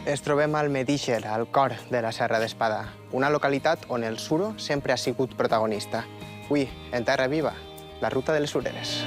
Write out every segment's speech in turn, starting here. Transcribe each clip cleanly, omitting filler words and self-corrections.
Ens trobem al Medíxer, al cor de la Serra d'Espada, una localitat on el suro sempre ha sigut protagonista. Avui, en Terra Viva, la ruta de les sureres.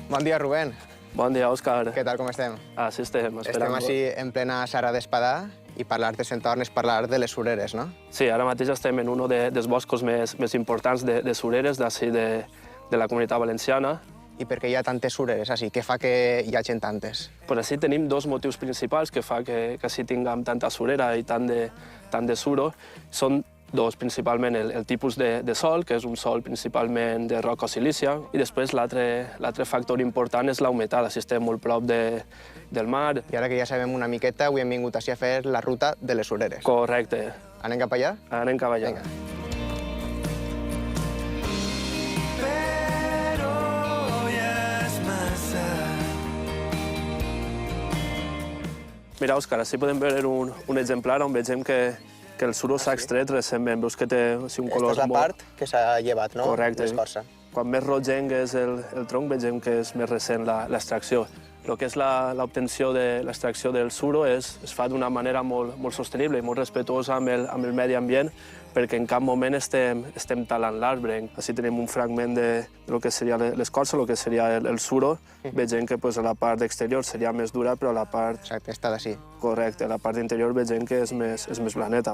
Bon dia, Rubén. Bon dia, Òscar. Què tal, com estem? Així estem, esperant. Estem així en plena Serra d'Espadà i parlar de cet entorn és parlar de les sureres, no? Sí, ara mateix estem en un dels boscos més importants de sureres d'ací de la Comunitat Valenciana. I per què hi ha tantes sureres així? Què fa que hi hagin tantes? Pues així tenim dos motius principals que fa que així tinguem tanta surera i tant de suro. Són dos, principalment el tipus de sòl, que és un sòl principalment de roca silícia, i després l'altre factor important és la humitat, així estem molt prop del mar. I ara que ja sabem una miqueta, avui hem vingut així a fer la ruta de les sureres. Correcte. Anem cap allà? Anem cap allà. Vinga. Mira, Òscar, així podem veure un exemplar on vegem que el suro s'ha extret recentment. Veus que té un color Aquesta és la part que s'ha llevat, no? Correcte. L'escorça. Quan més rogenc és el tronc, vegem que és més recent l'extracció. El que és l'obtenció de l'extracció del suro es fa d'una manera molt sostenible i molt respectuosa amb el medi ambient, perquè en cap moment estem talant l'arbre. Així tenim un fragment del que seria l'escorça, el que seria el suro. Vegem que a la part exterior seria més dura, però a la part... Exacte, està d'ací. Correcte, a la part interior vegem que és més blaneta.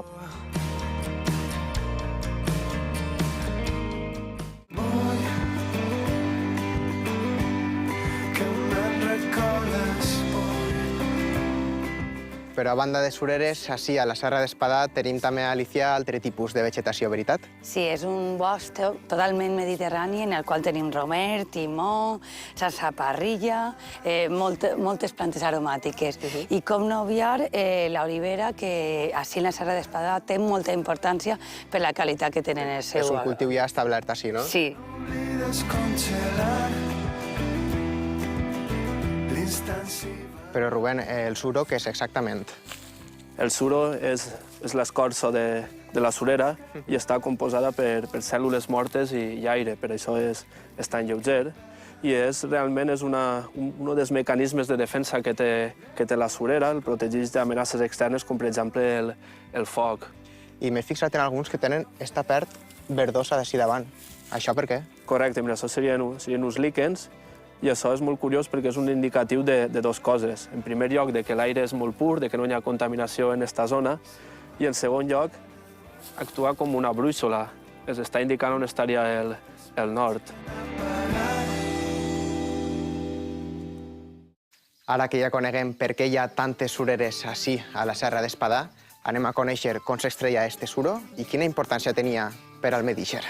Però a banda de sureres, així a la Serra d'Espadà tenim també a Alicia altre tipus de vegetació, veritat? Sí, és un bosc totalment mediterrani en el qual tenim romer, timó, sarsaparrilla, moltes plantes aromàtiques. I com no obviar l'olivera, que així en la Serra d'Espadà té molta importància per la qualitat que tenen el seu... És un cultiu ja establert així, no? Sí. Però, Rubén, el suro, què és exactament? El suro és l'escorça de la surera i està composada per cèl·lules mortes i aire, per això és tan lleuger. I realment és un dels mecanismes de defensa que té la surera, el protegeix d'amenaces externes, com per exemple el foc. I m'he fixat en alguns que tenen esta part verdosa d'ací davant. Això per què? Correcte, mira, això serien uns líquens, i això és molt curiós perquè és un indicatiu de dues coses. En primer lloc, que l'aire és molt pur, que no hi ha contaminació en aquesta zona, i en segon lloc, actua com una brúixola. Està indicant on estaria el nord. Ara que ja coneguem per què hi ha tantes sureres així a la Serra d'Espadà, anem a conèixer com s'extreia este suro i quina importància tenia per al Medíxer.